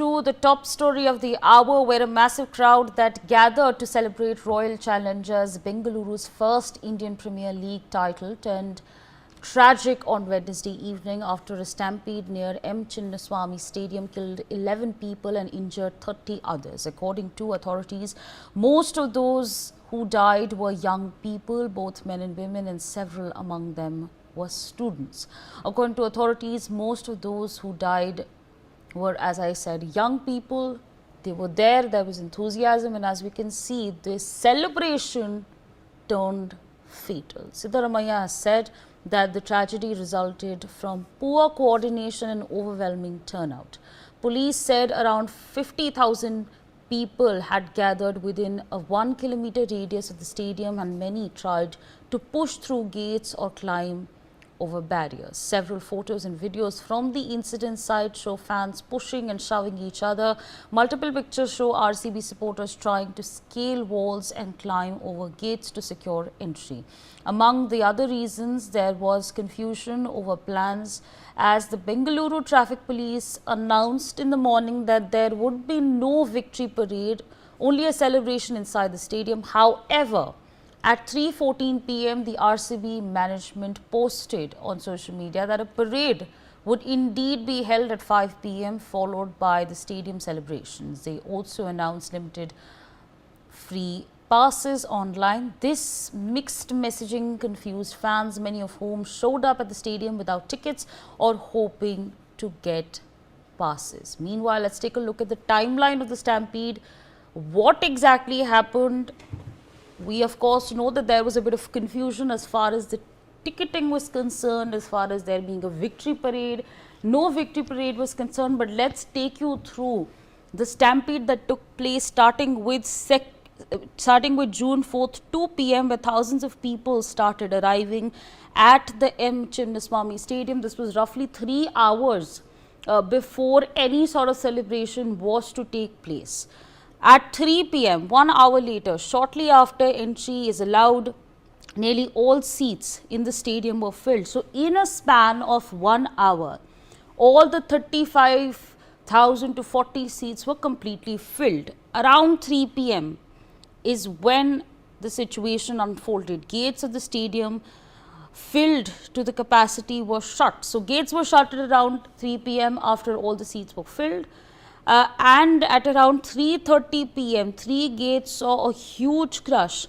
To the top story of the hour, where a massive crowd that gathered to celebrate Royal Challengers Bengaluru's first Indian Premier League title turned tragic on Wednesday evening after a stampede near M Chinnaswamy Stadium killed 11 people and injured 30 others. According to authorities, most of those who died were young people, both men and women, and several among them were students. According to authorities, most of those who died were, as I said, young people. They were there was enthusiasm, and as we can see, this celebration turned fatal. Siddaramaiah has said that the tragedy resulted from poor coordination and overwhelming turnout. Police said around 50,000 people had gathered within a 1 kilometer radius of the stadium, and many tried to push through gates or climb over barriers. Several photos and videos from the incident site show fans pushing and shoving each other. Multiple pictures show RCB supporters trying to scale walls and climb over gates to secure entry. Among the other reasons, there was confusion over plans as the Bengaluru traffic police announced in the morning that there would be no victory parade, only a celebration inside the stadium. However, at 3:14 p.m, the RCB management posted on social media that a parade would indeed be held at 5 p.m, followed by the stadium celebrations. They also announced limited free passes online. This mixed messaging confused fans, many of whom showed up at the stadium without tickets or hoping to get passes. Meanwhile, let's take a look at the timeline of the stampede. What exactly happened? We of course know that there was a bit of confusion as far as the ticketing was concerned, as far as there being a victory parade. No victory parade was concerned, but let's take you through the stampede that took place starting with June 4th, 2 p.m, where thousands of people started arriving at the M Chinnaswamy Stadium. This was roughly 3 hours before any sort of celebration was to take place. At 3 p.m, 1 hour later, shortly after entry is allowed, nearly all seats in the stadium were filled. So, in a span of 1 hour, all the 35,000 to 40 seats were completely filled. Around 3 p.m. is when the situation unfolded. Gates of the stadium filled to the capacity were shut. So, gates were shut at around 3 p.m. after all the seats were filled. And at around 3:30 p.m, 3 gates saw a huge crash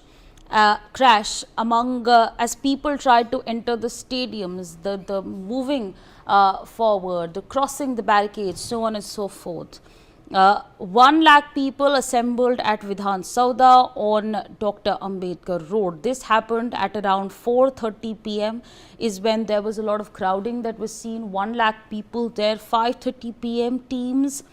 among as people tried to enter the stadiums, the moving forward, the crossing the barricades, so on and so forth. 1 lakh people assembled at Vidhan Sauda on Dr. Ambedkar Road. This happened at around 4:30 p.m. is when there was a lot of crowding that was seen. 1 lakh people there. 5:30 p.m. teams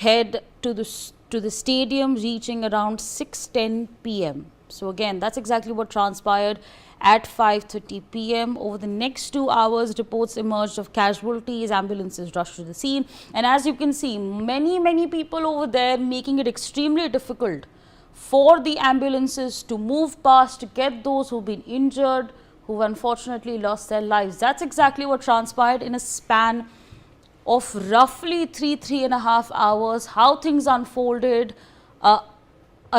head to the stadium, reaching around 6:10 p.m. So again, that's exactly what transpired at 5:30 p.m. Over the next 2 hours, reports emerged of casualties. Ambulances rushed to the scene, and as you can see, many people over there, making it extremely difficult for the ambulances to move past to get those who've been injured, who unfortunately lost their lives. That's exactly what transpired in a span of roughly 3.5 hours. How things unfolded, a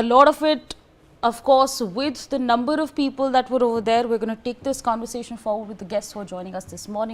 lot of it, of course, with the number of people that were over there. We're going to take this conversation forward with the guests who are joining us this morning.